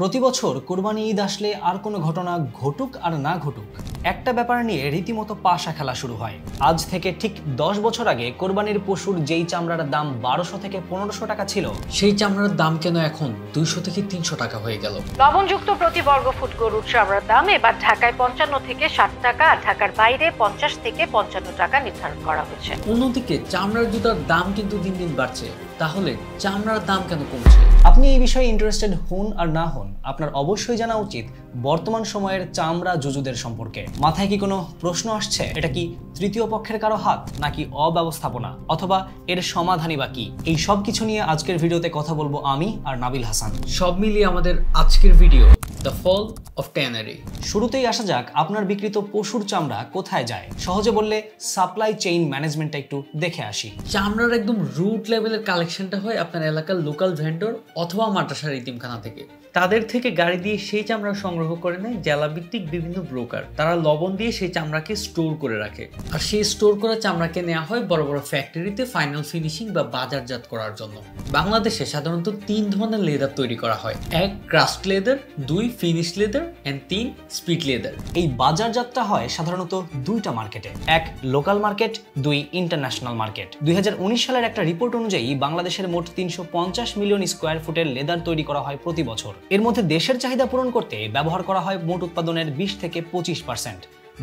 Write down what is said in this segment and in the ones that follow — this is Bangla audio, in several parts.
প্রতি বছর কোরবানি ঈদ আসলে আর কোনো ঘটনা ঘটুক আর না ঘটুক, একটা ব্যাপার নিয়ে রীতিমতো পাশা খেলা শুরু হয়। আজ থেকে ঠিক 10 বছর আগে কোরবানির পশুর যেই চামড়ার দাম 1200 থেকে 1500 টাকা ছিল, সেই চামড়ার দাম কেন এখন 200 থেকে 300 টাকা হয়ে গেল। লবণযুক্ত প্রতি বর্গফুট গরুর চামড়ার দাম এবার ঢাকায় 55 থেকে 60 টাকা আর ঢাকার বাইরে 50 থেকে 55 টাকা নির্ধারণ করা হয়েছে। অন্যদিকে চামড়ার জুতার দাম কিন্তু দিন দিন বাড়ছে, তাহলে চামড়ার দাম কেন কমছে? আপনি এই বিষয়ে ইন্টারেস্টেড হন আর না হন, আপনার অবশ্যই জানা উচিত বর্তমান সময়ের চামড়া জুজুদের সম্পর্কে। মাথায় কি কোনো প্রশ্ন আসছে? এটা কি তৃতীয় পক্ষের কারো হাত, নাকি অব্যবস্থাপনা, অথবা এর সমাধানই বা কি? এই সব কিছু নিয়ে আজকের ভিডিওতে কথা বলবো আমি আর নাবিল হাসান। সব মিলিয়ে আমাদের আজকের video the fall of tannery. শুরুতেই আসা যাক, আপনার বিক্রিত পশুর চামড়া কোথায় যায়? সহজে বললে সাপ্লাই চেইন ম্যানেজমেন্টটা একটু দেখে আসি। চামড়ার একদম রুট লেভেলের কালেকশনটা হয় আপনার এলাকার লোকাল ভেন্ডর অথবা মাদ্রাসার ইতিমখানা থেকে। তাদের থেকে গাড়ি দিয়ে সেই চামড়া সংগ্রহ করে নেয় জেলা ভিত্তিক বিভিন্ন ব্রোকার। তারা লবণ দিয়ে সেই চামড়াকে স্টোর করে রাখে, আর সেই স্টোর করা চামড়াকে নেওয়া হয় বড় বড় ফ্যাক্টরিতে ফাইনাল ফিনিশিং বা বাজারজাত করার জন্য। বাংলাদেশে সাধারণত 3 ধরনের লেদার তৈরি করা হয়: 1 crust leather, 2 finish leather and 3 speed leather. এই বাজারজাতটা হয় সাধারণত 2টা মার্কেটে: 1 লোকাল মার্কেট, 2 ইন্টারন্যাশনাল মার্কেট। 2019 সালের একটা রিপোর্ট অনুযায়ী বাংলাদেশের মোট 350 মিলিয়ন স্কোয়ার ফুটের লেদার তৈরি করা হয় প্রতি বছর। এর মধ্যে দেশের চাহিদা পূরণ করতে ব্যবহার করা হয় মোট উৎপাদনের 20 থেকে 25%।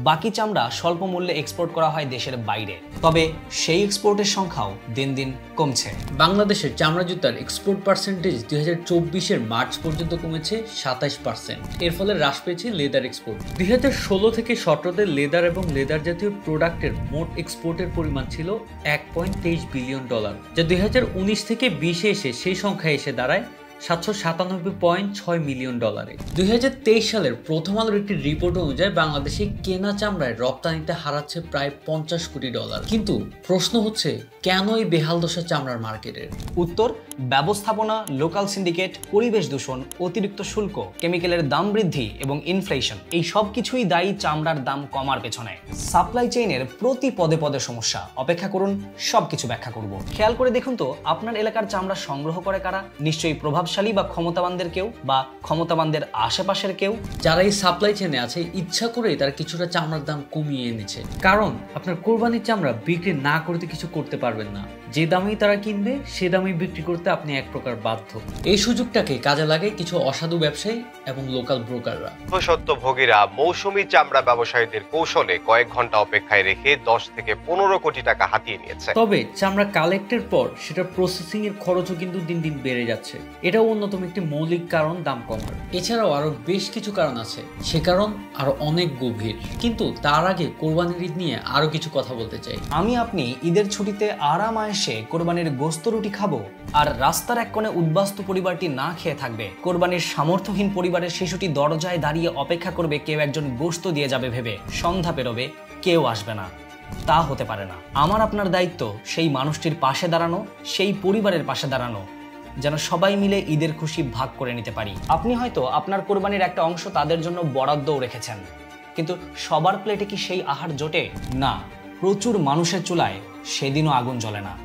বাকি চামড়া স্বল্প মূল্যে এক্সপোর্ট করা হয় দেশের বাইরে, তবে সেই এক্সপোর্টের সংখ্যাও দিন দিন কমছে। বাংলাদেশের চামড়া জুতার এক্সপোর্ট পার্সেন্টেজ 2024-এর মার্চ পর্যন্ত কমেছে 27%। এর ফলে হ্রাস পেয়েছে লেদার এক্সপোর্ট। 2016 থেকে 17-তে লেদার এবং লেদার জাতীয় প্রোডাক্টের মোট এক্সপোর্টের পরিমাণ ছিল $1.23 বিলিয়ন, যা 2019 থেকে 20-এ এসে সেই সংখ্যায় এসে দাঁড়ায় $797.6 মিলিয়ন। 2023 সালের প্রথম আলোর একটি রিপোর্ট অনুযায়ী বাংলাদেশে কেনা চামড়ায় রপ্তানিতে হারাচ্ছে প্রায় $50 কোটি। কিন্তু প্রশ্ন হচ্ছে, কেন এই বেহাল দশা চামড়ার মার্কেটের? উত্তর: ব্যবস্থাপনা, লোকাল সিন্ডিকেট, পরিবেশ দূষণ, অতিরিক্ত শুল্ক, কেমিক্যালের দাম বৃদ্ধি এবং ইনফ্লেশন, এই সব কিছুই দায়ী চামড়ার দাম কমার পেছনে। সাপ্লাই চেইনের প্রতি পদে পদে সমস্যা। অপেক্ষা করুন, সবকিছু ব্যাখ্যা করব। খেয়াল করে দেখুন তো, আপনার এলাকার চামড়া সংগ্রহ করে কারা? নিশ্চয়ই প্রভাবশালী বা ক্ষমতাবানদের কেউ, বা ক্ষমতাবানদের আশেপাশের কেউ। যারা এই সাপ্লাই চেইনে আছে, ইচ্ছা করেই তারা কিছুটা চামড়ার দাম কমিয়ে এনেছে, কারণ আপনার কোরবানির চামড়া বিক্রি না করতে কিছু করতে পারবেন না। যে দামেই তারা কিনবে সে দামেই বিক্রি করতে আপনি এক প্রকার বাধ্য। এই সুযোগটাকে কাজে লাগায় কিছু অসাধু ব্যবসায়ী এবং লোকাল ব্রোকাররা। সত্যভোগীরা মৌসুমী চামড়া ব্যবসায়ীদের কৌশলে কয়েক ঘন্টা অপেক্ষায় রেখে 10 থেকে 15 কোটি টাকা হাতিয়ে নিয়েছে। তবে চামড়া কালেক্টের পর সেটা প্রসেসিং এর খরচও কিন্তু দিন দিন বেড়ে যাচ্ছে। এটাও অন্যতম একটি মৌলিক কারণ দাম কমার। এছাড়াও আরো বেশ কিছু কারণ আছে, সে কারণ আরো অনেক গভীর। কিন্তু তার আগে কোরবানির ঈদ নিয়ে আরো কিছু কথা বলতে চাই। আপনি ঈদের ছুটিতে আরাম আয়েশে কোরবানির গোস্ত রুটি খাবো, আর রাস্তার এক কোণে উদ্বাস্তু পরিবারটি না খেয়ে থাকবে। কোরবানির সামর্থ্যহীন পরিবারের শিশুটি দরজায় দাঁড়িয়ে অপেক্ষা করবে কেউ একজন গোস্ত দিয়ে যাবে ভেবে। সন্ধ্যা পেরোবে, কেউ আসবে না। তা হতে পারে না। আমার আপনার দায়িত্ব সেই মানুষটির পাশে দাঁড়ানো, সেই পরিবারের পাশে দাঁড়ানো, যেন সবাই মিলে ঈদের খুশি ভাগ করে নিতে পারি। আপনি হয়তো আপনার কোরবানির একটা অংশ তাদের জন্য বরাদ্দও রেখেছেন, কিন্তু সবার প্লেটে কি সেই আহার জোটে? না, প্রচুর মানুষের চুলায় সেদিনও আগুন জ্বলে না।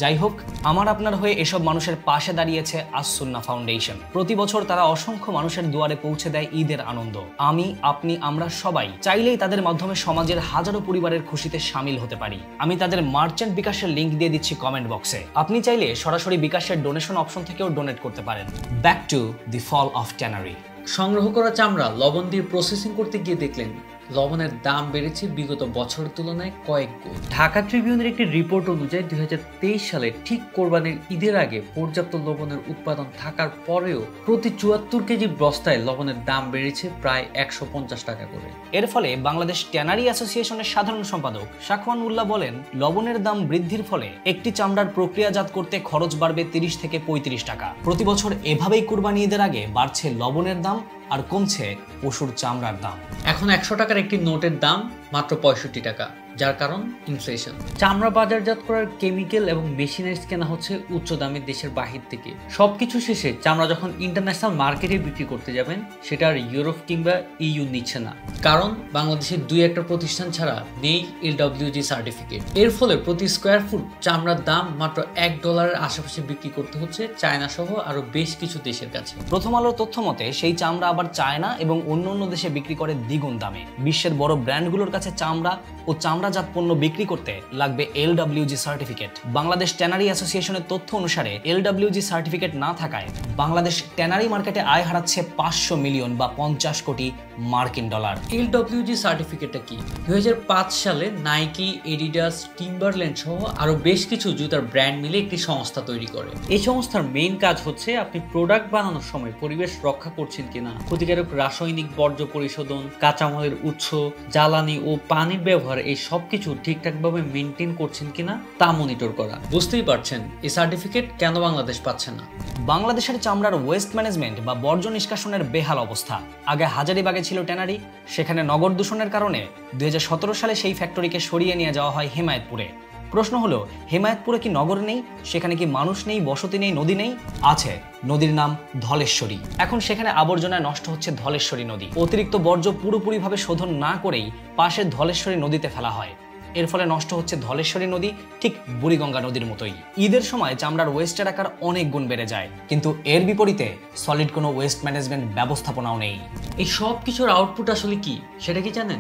যাই হোক, আমার আপনার হয়ে এসব মানুষের পাশে দাঁড়িয়েছে আস-সুন্নাহ ফাউন্ডেশন। প্রতি বছর তারা অসংখ্য মানুষের দুয়ারে পৌঁছে দেয় ঈদের আনন্দ। আমি, আপনি, আমরা সবাই চাইলেই তাদের মাধ্যমে সমাজের হাজারো পরিবারের খুশিতে সামিল হতে পারি। আমি তাদের মার্চেন্ট বিকাশের লিংক দিয়ে দিচ্ছি কমেন্ট বক্সে। আপনি চাইলে সরাসরি বিকাশের ডোনেশন অপশন থেকেও ডোনেট করতে পারেন। Back to the fall of tannery. সংগ্রহ করা চামড়া লবণ দিয়ে প্রসেসিং করতে গিয়ে দেখলেন লবণের দাম বেড়েছে বিগত বছরের তুলনায় কয়েক গুণ। ঢাকা ট্রিবিউনের একটি রিপোর্ট অনুযায়ী 2023 সালে ঠিক কোরবানির ঈদের আগে পর্যাপ্ত লবণের উৎপাদন থাকার পরেও প্রতি 74 কেজি বস্তায় লবণের দাম বেড়েছে প্রায় 150 টাকা করে। এর ফলে বাংলাদেশ ট্যানারি অ্যাসোসিয়েশনের সাধারণ সম্পাদক শাখওয়ান উল্লাহ বলেন, লবণের দাম বৃদ্ধির ফলে একটি চামড়ার প্রক্রিয়াজাত করতে খরচ বাড়বে 30 থেকে 35 টাকা। প্রতি বছর এভাবেই কোরবানি ঈদের আগে বাড়ছে লবণের দাম আর কমছে পশুর চামড়ার দাম। এখন 100 টাকার একটি নোটের দাম মাত্র 65 টাকা, যার কারণ ইনফ্লেশন। চামড়া বাজারজাত করার কেমিক্যাল এবং মেশিনারিজ কেনা হচ্ছে উচ্চ দামে দেশের বাহির থেকে। সবকিছু শেষে চামড়া যখন ইন্টারন্যাশনাল মার্কেটে বিক্রি করতে যাবেন, সেটা আর ইউরোপ কিংবা ইইউ নিচ্ছে না, কারণ বাংলাদেশের 2-1টা প্রতিষ্ঠান ছাড়া নেই LWG সার্টিফিকেট। এর ফলে প্রতি স্কোয়ার ফুট চামড়ার দাম মাত্র $1 আশেপাশে বিক্রি করতে হচ্ছে চায়না সহ আরো বেশ কিছু দেশের কাছে। প্রথম আলোর তথ্য মতে সেই চামড়া আবার চায়না এবং অন্য দেশে বিক্রি করে দ্বিগুণ দামে। বিশ্বের বড় ব্র্যান্ডগুলোর কাছে চামড়া ও চামড়াজাত পণ্য বিক্রি করতে লাগবে LWG সার্টিফিকেট। বাংলাদেশ ট্যানারি অ্যাসোসিয়েশনের তথ্য অনুসারে LWG সার্টিফিকেট না থাকায় বাংলাদেশ ট্যানারি মার্কেটে আয় হারাচ্ছে 500 মিলিয়ন বা 50 কোটি মার্কিন ডলার। LWG সার্টিফিকেটটা কি? 2005 সালে নাইকি, এডিডাস, টিম্বারল্যান্ড সহ আরো বেশ কিছু জুতার ব্র্যান্ড মিলে একটি সংস্থা তৈরি করে। এই সংস্থার মেইন কাজ হচ্ছে আপনি প্রোডাক্ট বানানোর সময় পরিবেশ রক্ষা করছেন কিনা, ক্ষতিকারক রাসায়নিক বর্জ্য পরিশোধন, কাঁচামালের উৎস, জ্বালানি ও পানির ব্যবহার, এই সবকিছু ঠিকঠাকভাবে মেনটেন করছেন কিনা তা মনিটর করা। বুঝতেই পারছেন এই সার্টিফিকেট কেন বাংলাদেশ পাচ্ছে না। বাংলাদেশের চামড়ার ওয়েস্ট ম্যানেজমেন্ট বা বর্জ্য নিষ্কাশনের বেহাল অবস্থা। আগে হাজারীবাগে ছিল ট্যানারি, সেখানে নগর দূষণের কারণে 2017 সালে সেই ফ্যাক্টরিকে সরিয়ে নিয়ে যাওয়া হয় হেমায়েতপুরে। প্রশ্ন হলো, হেমায়েতপুরে কি নগর নেই? সেখানে কি মানুষ নেই, বসতি নেই, নদী নেই? আছে, নদীর নাম ধলেশ্বরী। এখন সেখানে আবর্জনায় নষ্ট হচ্ছে ধলেশ্বরী নদী। অতিরিক্ত বর্জ্য পুরোপুরিভাবে শোধন না করেই পাশের ধলেশ্বরী নদীতে ফেলা হয়। এর ফলে নষ্ট হচ্ছে ধলেশ্বরী নদী, ঠিক বুড়িগঙ্গা নদীর মতোই। ঈদের সময় চামড়ার ওয়েস্টের আকার অনেক গুণ বেড়ে যায়, কিন্তু এর বিপরীতে সলিড কোনো ওয়েস্ট ম্যানেজমেন্ট ব্যবস্থাপনাও নেই। এই সব কিছুর আউটপুট আসলে কি সেটা কি জানেন?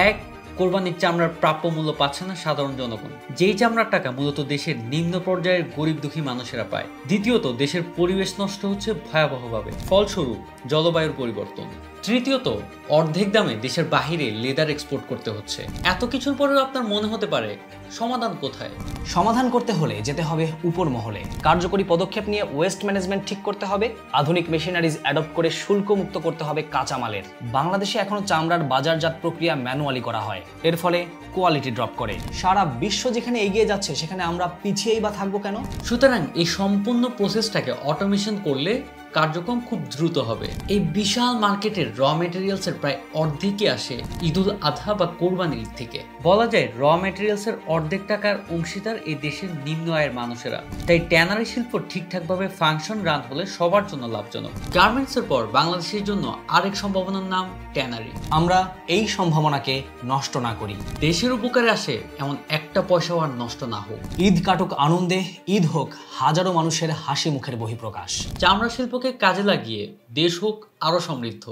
এক, কোরবানির চামড়ার প্রাপ্য মূল্য পাচ্ছে না সাধারণ জনগণ, যেই চামড়ার টাকা মূলত দেশের নিম্ন পর্যায়ের গরিব দুঃখী মানুষেরা পায়। দ্বিতীয়ত, দেশের পরিবেশ নষ্ট হচ্ছে ভয়াবহভাবে, ফলস্বরূপ জলবায়ুর পরিবর্তন। তৃতীয়ত, অর্ধেক দামে দেশের বাহিরে লেদার এক্সপোর্ট করতে হচ্ছে। এত কিছুর পরেও আপনার মনে হতে পারে সমাধান কোথায়? সমাধান করতে হলে যেতে হবে উপর মহলে। কার্যকরী পদক্ষেপ নিয়ে ওয়েস্ট ম্যানেজমেন্ট ঠিক করতে হবে, আধুনিক মেশিনারিজ অ্যাডপ্ট করে শুল্ক মুক্ত করতে হবে কাঁচামালের। বাংলাদেশে এখনো চামড়ার বাজারজাত প্রক্রিয়া ম্যানুয়ালি করা হয়, এর ফলে কোয়ালিটি ড্রপ করে। সারা বিশ্ব যেখানে এগিয়ে যাচ্ছে সেখানে আমরা পিছিয়েই বা থাকবো কেন? সুতরাং এই সম্পূর্ণ প্রসেসটাকে অটোমেশন করলে কার্যক্রম খুব দ্রুত হবে। এই বিশাল মার্কেটের র মেটেরিয়ালসের প্রায় অর্ধেকই আসে ঈদুল আজহা বা কোরবানির ঈদ থেকে। বলা যায় র মেটেরিয়ালসের অর্ধেক টাকার অংশীদার এই দেশের নিম্ন আয়ের মানুষেরা। তাই ট্যানারি শিল্প ঠিকঠাকভাবে ফাংশন রান হলে সবার জন্য লাভজনক। গার্মেন্টসের পর বাংলাদেশের জন্য আরেক সম্ভাবনার নাম ট্যানারি। আমরা এই সম্ভাবনাকে নষ্ট না করি। দেশের উপকারে আসে এমন একটা পয়সাও আর নষ্ট না হোক। ঈদ কাটুক আনন্দে, ঈদ হোক হাজারো মানুষের হাসি মুখের বহিঃপ্রকাশ। চামড়া শিল্পকে কাজে লাগিয়ে দেশ হোক আরো সমৃদ্ধ।